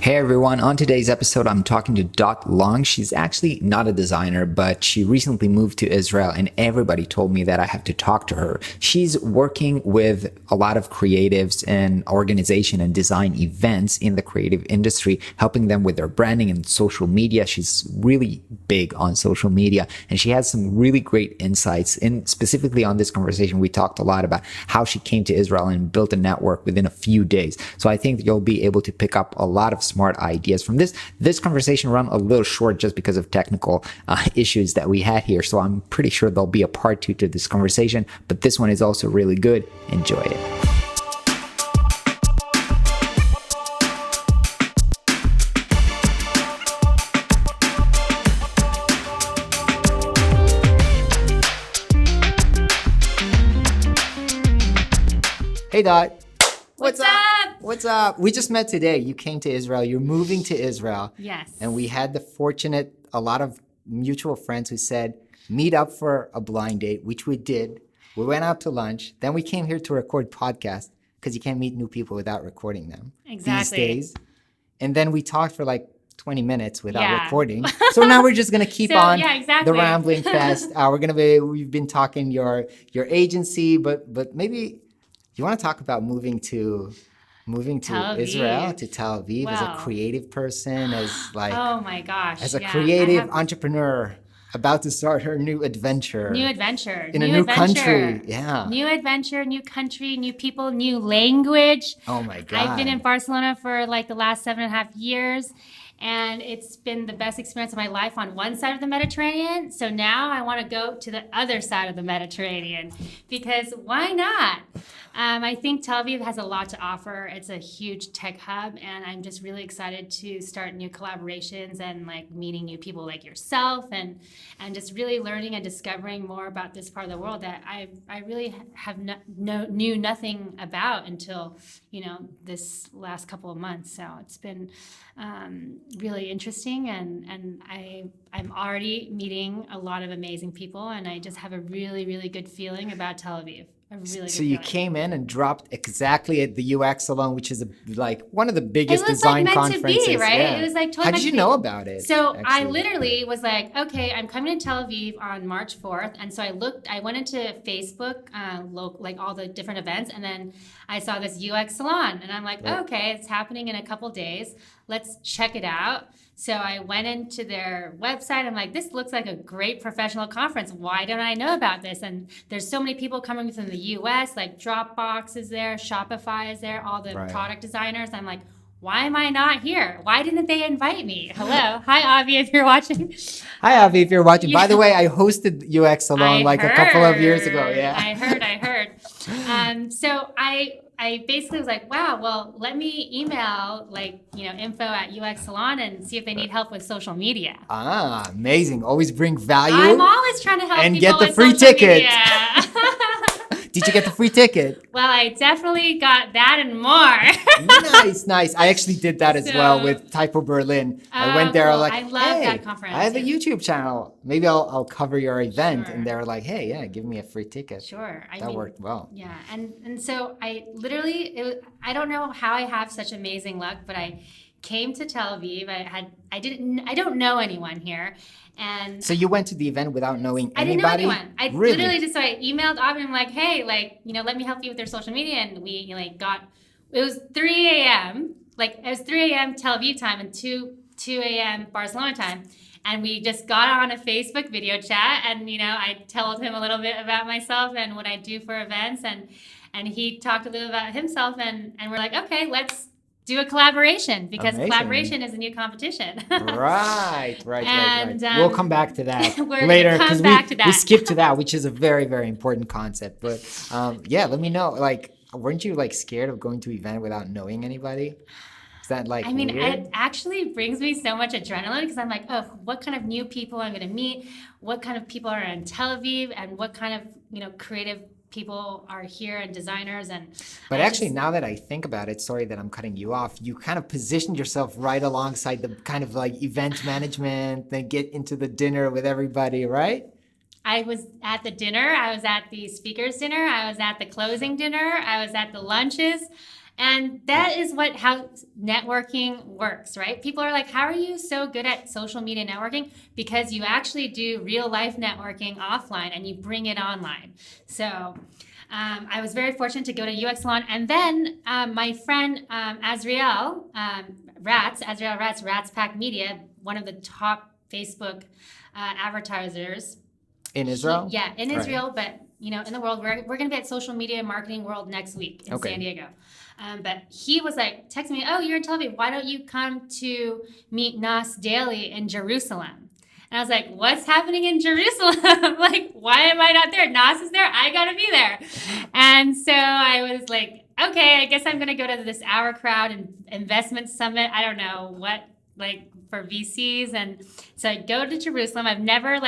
Hey everyone, on today's episode, I'm talking to Dot Long. She's actually not a designer, but she recently moved to Israel and everybody told me that I have to talk to her. She's working with a lot of creatives and organization and design events in the creative industry, helping them with their branding and social media. She's really big on social media and she has some really great insights. And specifically on this conversation, we talked a lot about how she came to Israel and built a network within a few days. So I think you'll be able to pick up a lot of smart ideas from this. This conversation ran a little short just because of technical issues that we had here. So I'm pretty sure there'll be a part 2 to this conversation, but this one is also really good. Enjoy it. Hey Dot. What's up? What's up? We just met today. You came to Israel. You're moving to Israel. Yes. And we had a lot of mutual friends who said, meet up for a blind date, which we did. We went out to lunch. Then we came here to record podcast because you can't meet new people without recording them Exactly. these days. And then we talked for like 20 minutes without recording. So now we're just going to keep on the rambling fest. We've been talking your agency, but maybe you want to talk about moving to Israel, to Tel Aviv, as a creative person, oh my gosh, as a creative entrepreneur about to start her new adventure. In a new country. Yeah. New adventure, new country, new people, new language. Oh my God. I've been in Barcelona for like the last 7.5 years. And it's been the best experience of my life on one side of the Mediterranean. So now I want to go to the other side of the Mediterranean because why not? I think Tel Aviv has a lot to offer. It's a huge tech hub, and I'm just really excited to start new collaborations and like meeting new people like yourself, and just really learning and discovering more about this part of the world that I really have knew nothing about until this last couple of months. So it's been really interesting, and I'm already meeting a lot of amazing people, and I just have a really, really good feeling about Tel Aviv. So you came in and dropped exactly at the UX Salon, which is one of the biggest design conferences. It was like meant to be, right? Yeah. It was like totally. How did you know about it? So I literally was like, okay, I'm coming to Tel Aviv on March 4th, and so I went into Facebook, like all the different events, and then I saw this UX Salon, and I'm like, okay, it's happening in a couple days. Let's check it out. So I went into their website. I'm like, this looks like a great professional conference. Why don't I know about this? And there's so many people coming from the US, like Dropbox is there, Shopify is there, all the product designers. I'm like, why am I not here? Why didn't they invite me? Hello. Hi, Avi, if you're watching. Hi, Avi, if you're watching. By the way, I hosted UX Salon a couple of years ago. Yeah. I heard. So I basically was like, wow, well, let me email info@UX Salon and see if they need help with social media. Ah, amazing. Always bring value. I'm always trying to help and people get the with free social ticket. Media. Did you get the free ticket? Well, I definitely got that and more. Nice. I actually did that as well with Typo Berlin. I went there, cool. like, I love that conference. I have a YouTube channel. Maybe I'll cover your event. Sure. And they were like, hey, yeah, give me a free ticket. Sure. That worked well. Yeah. And so I literally, I don't know how I have such amazing luck, but I came to Tel Aviv. I don't know anyone here. And so you went to the event without knowing anybody? I didn't know anyone. I really? Literally so I emailed Avi and I'm like, hey, let me help you with their social media. And we it was 3 a.m. It was 3 a.m. Tel Aviv time and 2 a.m. Barcelona time. And we just got on a Facebook video chat and, I told him a little bit about myself and what I do for events. And he talked a little about himself and we're like, okay, let's do a collaboration because collaboration is a new competition. Right. And, we'll come back to that later because we skipped to that, which is a very, very important concept. But let me know, weren't you scared of going to an event without knowing anybody? Is that weird? It actually brings me so much adrenaline because I'm like, oh, what kind of new people I'm going to meet? What kind of people are in Tel Aviv? And what kind of, creative people are here and designers but actually now that I think about it, sorry that I'm cutting you off, you kind of positioned yourself right alongside the kind of event management, then get into the dinner with everybody, right? I was at the dinner, I was at the speakers dinner, I was at the closing dinner, I was at the lunches, And that is how networking works, right? People are like, how are you so good at social media networking? Because you actually do real life networking offline and you bring it online. So I was very fortunate to go to UX Salon. And then my friend Azriel Rats Pack Media, one of the top Facebook advertisers. In Israel? In Israel, but in the world, we're going to be at Social Media Marketing World next week in San Diego. But he was like, texting me, oh, you're in Tel Aviv. Why don't you come to meet Nas Daily in Jerusalem? And I was like, what's happening in Jerusalem? Like, why am I not there? Nas is there. I got to be there. And so I was like, okay, I guess I'm going to go to this Our Crowd and Investment Summit. I don't know what, like, for VCs. And so I go to Jerusalem. I've never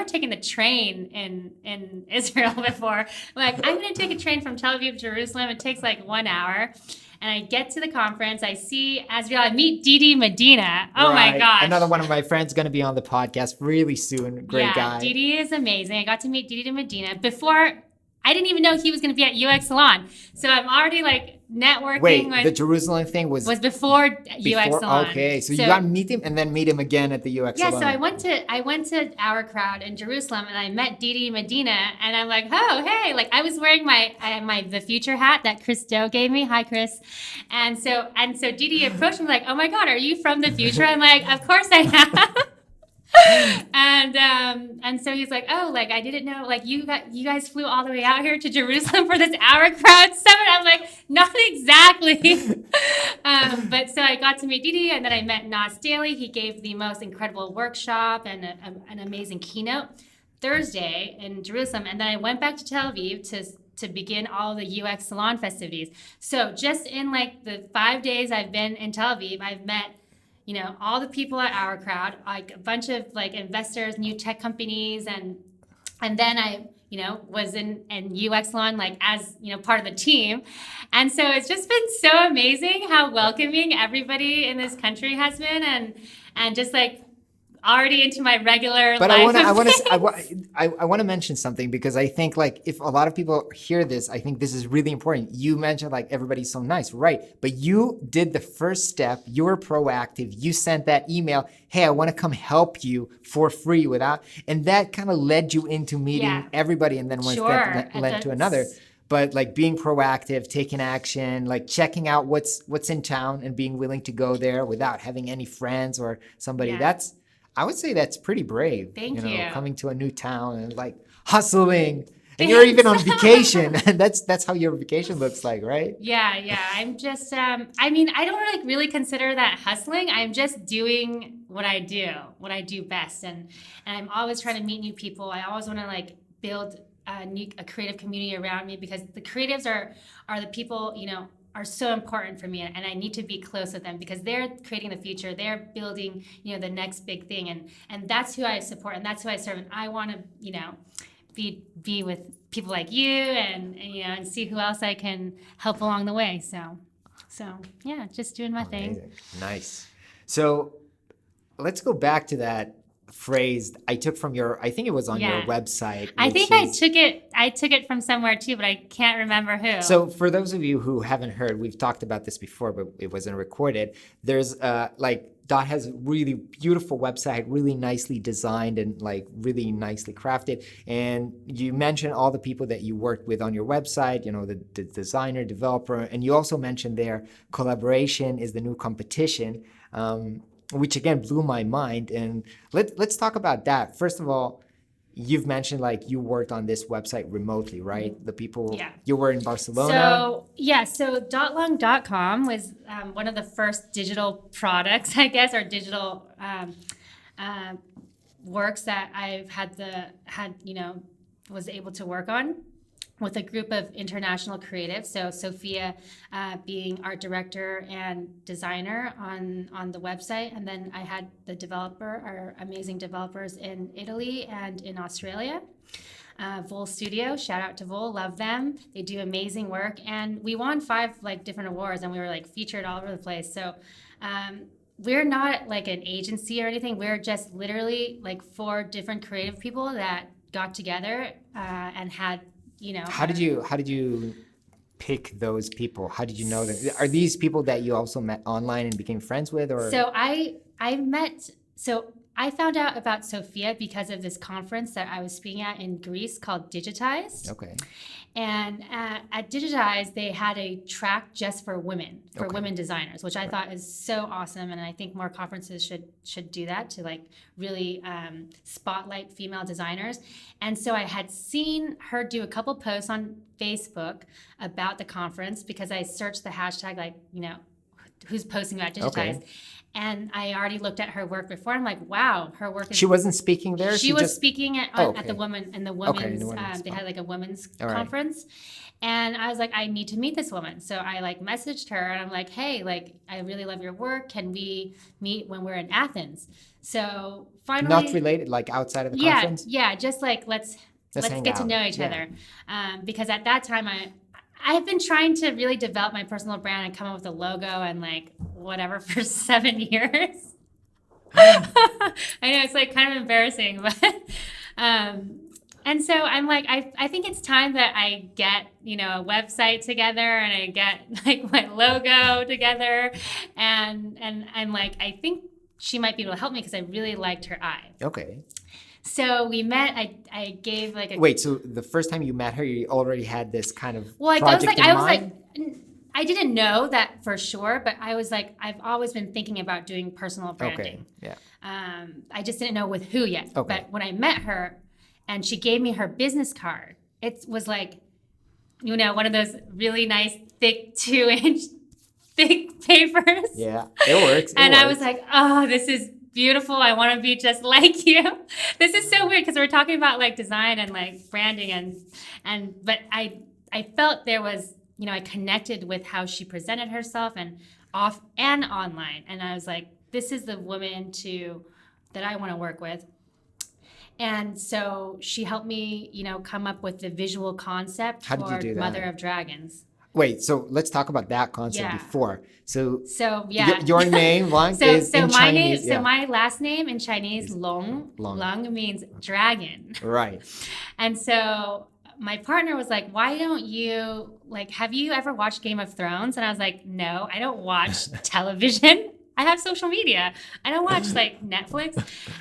taken the train in Israel before. Like, I'm going to take a train from Tel Aviv to Jerusalem. It takes like 1 hour. And I get to the conference. I see Azriel. I meet Didi Medina. Oh my gosh. Another one of my friends going to be on the podcast really soon. Great guy. Didi is amazing. I got to meet Didi Medina before. I didn't even know he was going to be at UX Salon. So I'm already like networking. Wait, the Jerusalem thing was before UX Salon. Okay, so you got to meet him and then meet him again at the UX Salon. Yeah, so I went to Our Crowd in Jerusalem and I met Didi Medina and I'm like, oh hey, like I was wearing my The Future hat that Chris Doe gave me. Hi Chris. And so Didi approached me like, oh my God, are you from the future? I'm like, of course I am. And so he's like, oh, like I didn't know, like you guys flew all the way out here to Jerusalem for this Our Crowd summit. I'm like, not exactly. But so I got to meet Didi, and then I met Nas Daily. He gave the most incredible workshop and an amazing keynote Thursday in Jerusalem, and then I went back to Tel Aviv to begin all the UX Salon festivities. So just in like the 5 days I've been in Tel Aviv, I've met all the people at Our Crowd, like a bunch of like investors, new tech companies, and then I, was in UX Salon, like as, part of the team. And so it's just been so amazing how welcoming everybody in this country has been and just like already into my regular but life. I want to mention something because I think like if a lot of people hear this, I think this is really important. You mentioned like everybody's so nice, right? But you did the first step. You were proactive. You sent that email. Hey, I want to come help you for free and that kind of led you into meeting everybody, and then one step led to another. But like being proactive, taking action, like checking out what's in town and being willing to go there without having any friends or somebody. I would say that's pretty brave. Thank you. Coming to a new town and like hustling. And you're even on vacation. And that's how your vacation looks like, right? Yeah. I'm just, I don't really consider that hustling. I'm just doing what I do best. And I'm always trying to meet new people. I always want to like build a creative community around me because the creatives are the people, are so important for me, and I need to be close with them because they're creating the future. They're building, the next big thing, and that's who I support and that's who I serve. And I want to, be with people like you and see who else I can help along the way. So yeah, just doing my thing. Nice. So let's go back to that phrase I took from I think it was on your website. I think I took it from somewhere too, but I can't remember who. So for those of you who haven't heard, we've talked about this before, but it wasn't recorded. There's Dot has a really beautiful website, really nicely designed and like really nicely crafted. And you mentioned all the people that you worked with on your website, the designer, developer, and you also mentioned there collaboration is the new competition. Which again blew my mind. And let's talk about that. First of all, you've mentioned like you worked on this website remotely, right? The people you were in Barcelona. So Dotlong.com was one of the first digital products, I guess, or digital works that I've was able to work on with a group of international creatives. So Sophia being art director and designer on the website. And then I had our amazing developers in Italy and in Australia. Vol Studio, shout out to Vol, love them. They do amazing work. And we won 5 like different awards and we were like featured all over the place. So we're not like an agency or anything. We're just literally like 4 different creative people that got together and had, How did you pick those people? How did you know them? Are these people that you also met online and became friends with, or? So I found out about Sophia because of this conference that I was speaking at in Greece called Digitized. Okay. And at Digitized, they had a track just for women, for women designers, which I thought is so awesome. And I think more conferences should do that to like really spotlight female designers. And so I had seen her do a couple posts on Facebook about the conference because I searched the hashtag, like, you know, who's posting about Digitized. Okay. And I already looked at her work before. I'm like, wow, her work is... She wasn't speaking there? She was speaking at the women's, they had like a women's conference. And I was like, I need to meet this woman. So I like messaged her and I'm like, hey, like, I really love your work. Can we meet when we're in Athens? So finally... Not related, like outside of the conference? Yeah, just like, let's get to know each other. Because at that time, I've been trying to really develop my personal brand and come up with a logo and like whatever for 7 years. I know it's like kind of embarrassing, but and so I'm like, I think it's time that I get, you know, a website together and I get like my logo together, and I'm like, I think she might be able to help me because I really liked her eye. Okay. So we met. I gave like a... Wait, so the first time you met her, you already had this kind of project in mind? I didn't know that for sure, but I was like, I've always been thinking about doing personal branding. Okay, yeah. I just didn't know with who yet. Okay. But when I met her and she gave me her business card, it was like, you know, one of those really nice, thick 2-inch thick papers. Yeah, it works. I was like, oh, this is beautiful. I want to be just like you. This is so weird because we're talking about like design and like branding but I felt there was, you know, I connected with how she presented herself and off and online. And I was like, this is the woman that I want to work with. And so she helped me, you know, come up with the visual concept for Mother of Dragons. Wait, so let's talk about that concept before. So yeah, your name, Long, is in Chinese. So my last name in Chinese, Long means dragon. Right. And so my partner was like, why don't you, like, have you ever watched Game of Thrones? And I was like, no, I don't watch television. I have social media. I don't watch like Netflix.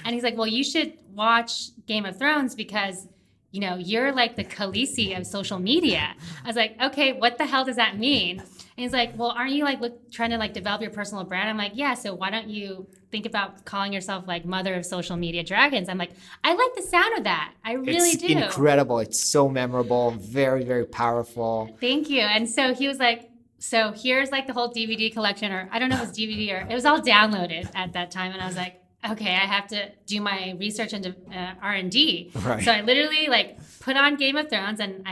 And he's like, well, you should watch Game of Thrones because, you know, you're like the Khaleesi of social media. I was like, okay, what the hell does that mean? And he's like, well, aren't you like trying to like develop your personal brand? I'm like, yeah, so why don't you think about calling yourself like Mother of Social Media Dragons? I'm like, I like the sound of that. I really do. It's incredible. It's so memorable, very, very powerful. Thank you. And so he was like, so here's like the whole DVD collection, or I don't know if it's DVD or it was all downloaded at that time. And I was like, okay, I have to do my research into R&D. Right. So I literally like put on Game of Thrones and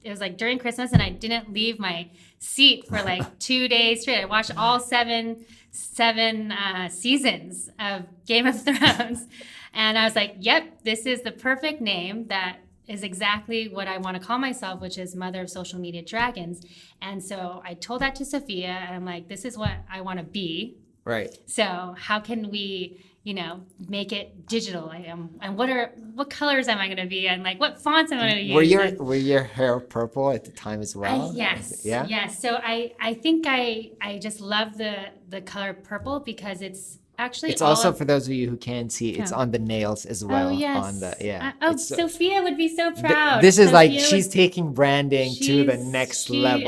it was like during Christmas and I didn't leave my seat for like 2 days straight. I watched all seven seasons of Game of Thrones. And I was like, yep, this is the perfect name that is exactly what I want to call myself, which is Mother of Social Media Dragons. And so I told that to Sophia and I'm like, this is what I want to be. Right. So how can we, you know, make it digital? And what colors am I going to be? And like, what fonts am I going to use? Were your hair purple at the time as well? Yes. Yeah. Yes. So I think I just love the color purple because it's actually also for those of you who can't see, it's on the nails as well. Oh yes. On the Sophia would be so proud. This is like she's taking branding to the next level.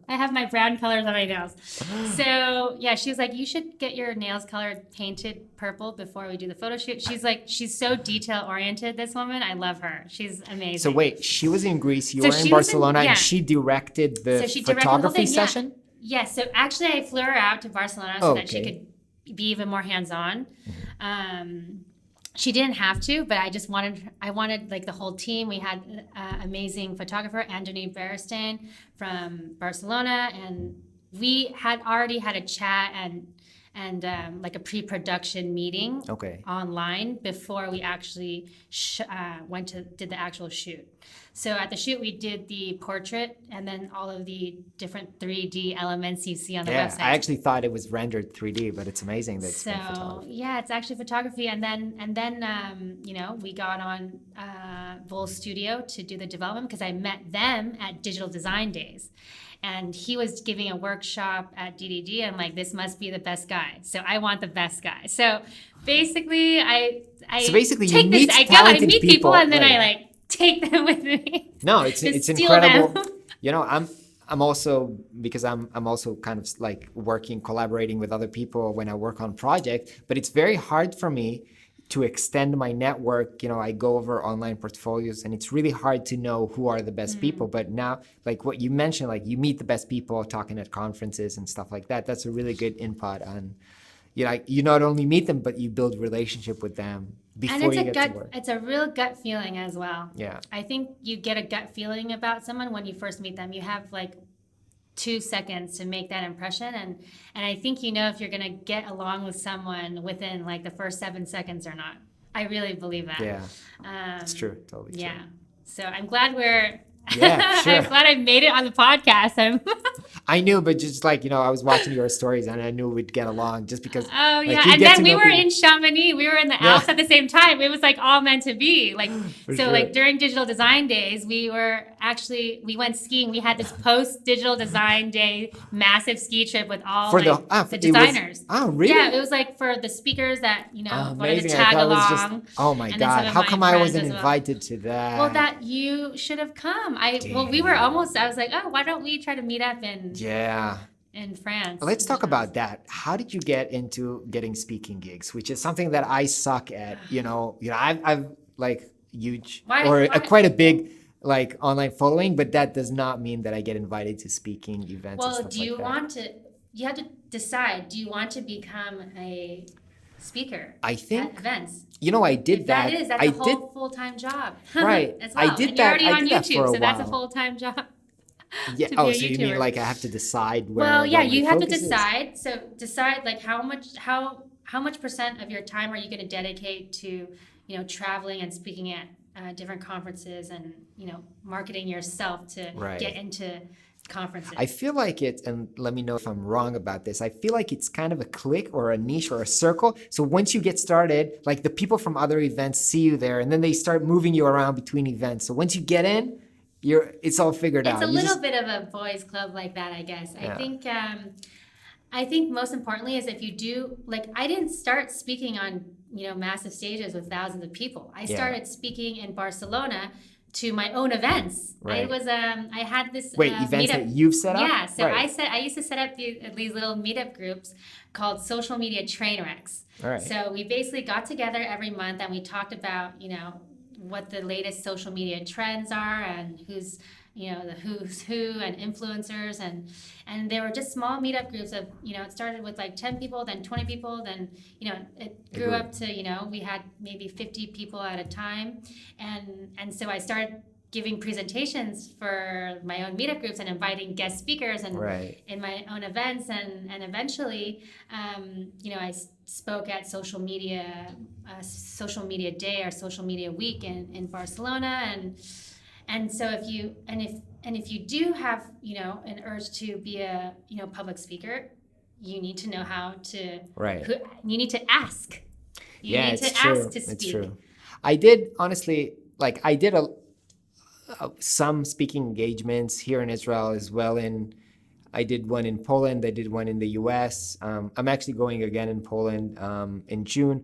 I have my brown colors on my nails. So yeah, she was like, you should get your nails colored painted purple before we do the photo shoot. She's like, she's so detail oriented, this woman. I love her. She's amazing. So wait, she was in Greece, you were in Barcelona, and she directed the photography session? Yes. So actually I flew her out to Barcelona so that she could be even more hands-on. She didn't have to, but I wanted like the whole team. We had amazing photographer, Anthony Beristain from Barcelona, and we had already had a chat, and like a pre-production meeting Okay. online before we actually did the actual shoot. So at the shoot, we did the portrait and then all of the different 3D elements you see on the Yeah, website. I actually thought it was rendered 3D, but it's amazing that it's been So photography. yeah, it's actually photography, and then you know, we got on Bull Studio to do the development because I met them at Digital Design Days, and he was giving a workshop at DDD. And I'm like, this must be the best guy, so I want the best guy. So basically, I So basically, you take meet this. I talented meet people, and then right. I like take them with me. No, it's to steal incredible. them. You know, I'm also, because I'm also kind of like collaborating with other people when I work on projects, but it's very hard for me to extend my network. You know, I go over online portfolios and it's really hard to know who are the best people. But now, like what you mentioned, like you meet the best people talking at conferences and stuff like that. That's a really good input on, you know, you not only meet them, but you build relationship with them before And it's you a get gut, to work. it's a real gut feeling as well. Yeah. I think you get a gut feeling about someone when you first meet them. You have like 2 seconds to make that impression, and I think you know if you're gonna get along with someone within like the first 7 seconds or not. I really believe that. Yeah, it's true. Totally true. Yeah. So I'm glad we're. Yeah, sure. I'm glad I made it on the podcast. I knew, but just like, you know, I was watching your stories and I knew we'd get along just because. Oh like, yeah, you and get then to we know were people. in Chamonix. We were in the Yeah. Alps at the same time. It was like all meant to be. Like For so, sure. like during Digital Design Days, we went skiing. We had this post Digital Design Day massive ski trip with all For the- like, ah, the it was- designers. oh, really? Yeah, it was like for the speakers that Oh, wanted to amazing. I tag thought it was along. just, oh my and then some God. of How my come I friends wasn't as well. invited to that? Well, that you should have come. We were almost. I was like, oh, why don't we try to meet up Yeah. in France? Let's talk about that. How did you get into getting speaking gigs, which is something that I suck at? I've like huge Why- quite a big like online following, but that does not mean that I get invited to speaking events. and Well, stuff do you like that. want to? You have to decide. Do you want to become a speaker I at think events? I did If that. that's I a did. whole full-time job. Right. As I well. did and that- You're already I on did that for YouTube, a so that's a while. full-time job. Yeah. to be Oh, a so you mean YouTuber. like I have to decide where? Well, yeah, where my you have to focus is? decide. So decide like how much percent of your time are you going to dedicate to traveling and speaking at different conferences and marketing yourself to Right. get into conferences. I feel like it, and let me know if I'm wrong about this. I feel like it's kind of a clique or a niche or a circle. So once you get started, like the people from other events see you there, and then they start moving you around between events. So once you get in, it's all figured It's out. a You little just- bit of a boys' club like that, I guess. Yeah. I think most importantly is if you do I didn't start speaking on massive stages with thousands of people. I started speaking in Barcelona to my own events. Right. It was I had this Wait, events meetup. that you've set up? Yeah, so Right. I used to set up these little meetup groups called social media train wrecks. All right. So we basically got together every month and we talked about what the latest social media trends are and who's the who's who and influencers and they were just small meetup groups of it started with like 10 people, then 20 people, then it grew up to we had maybe 50 people at a time, and so I started giving presentations for my own meetup groups and inviting guest speakers and Right. in my own events and eventually I spoke at social media day or social media week in Barcelona and so if you do have an urge to be a public speaker, you need to know how to Right. you need to ask. You Yeah, need it's to true. ask to speak. It's true. I did honestly, I did some speaking engagements here in Israel as well. I did one in Poland. I did one in the U.S. I'm actually going again in Poland in June.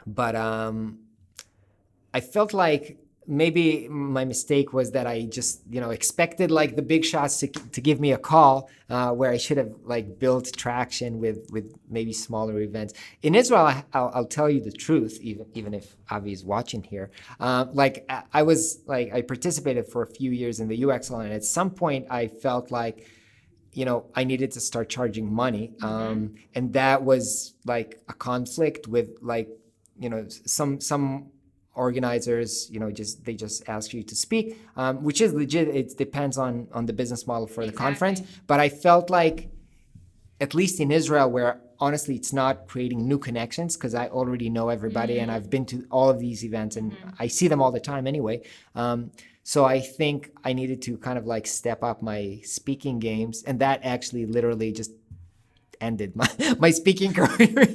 But I felt like maybe my mistake was that I just, expected like the big shots to give me a call where I should have like built traction with maybe smaller events. In Israel, I'll tell you the truth, even if Avi is watching here. I participated for a few years in the UX line. At some point, I felt like, I needed to start charging money. And that was like a conflict with like, some organizers, they just ask you to speak, which is legit. It depends on the business model for the conference. But I felt like, at least in Israel, where honestly, it's not creating new connections because I already know everybody and I've been to all of these events and I see them all the time anyway. So I think I needed to kind of like step up my speaking games, and that actually literally just ended my speaking career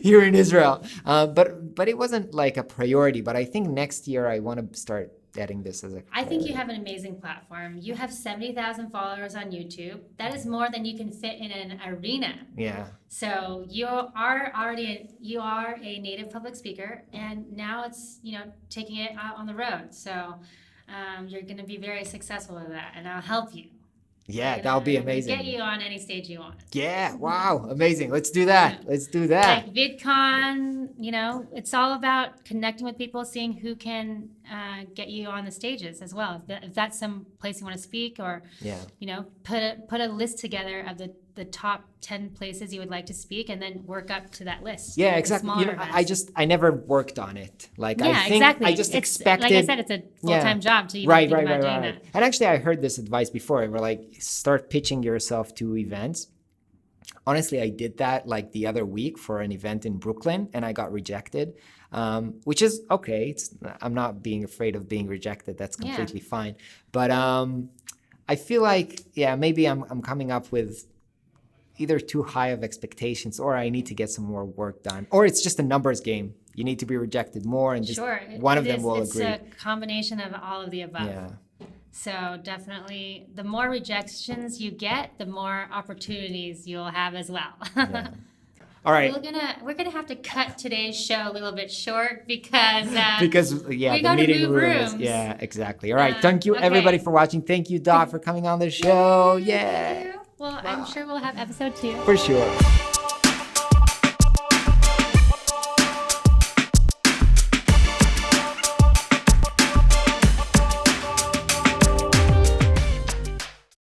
here in Israel. But it wasn't like a priority. But I think next year I want to start adding this as a I think you have an amazing platform. You have 70,000 followers on YouTube. That is more than you can fit in an arena. Yeah. So you are a native public speaker, and now it's taking it out on the road. So you're going to be very successful with that, and I'll help you. Yeah, that'll be amazing. Get you on any stage you want. Yeah, wow, amazing. Let's do that. Let's do that. Like VidCon, it's all about connecting with people, seeing who can get you on the stages as well. If that's some place you want to speak, or put a list together of the top 10 places you would like to speak, and then work up to that list. Yeah, exactly. I never worked on it. Exactly. I just expected. Like I said, it's a full-time job, so you think about doing that. And actually, I heard this advice before. We're like, start pitching yourself to events. Honestly, I did that like the other week for an event in Brooklyn, and I got rejected, which is okay. I'm not being afraid of being rejected. That's completely fine. But I feel like, maybe I'm coming up with either too high of expectations, or I need to get some more work done, or it's just a numbers game. You need to be rejected more, and just one of them will agree. It's a combination of all of the above. Yeah. So definitely, the more rejections you get, the more opportunities you'll have as well. Yeah. All right. We're gonna have to cut today's show a little bit short because the meeting rooms. Yeah, exactly. All right. Thank you everybody for watching. Thank you, Doc, for coming on the show. Yeah. Well, I'm sure we'll have episode 2. For sure.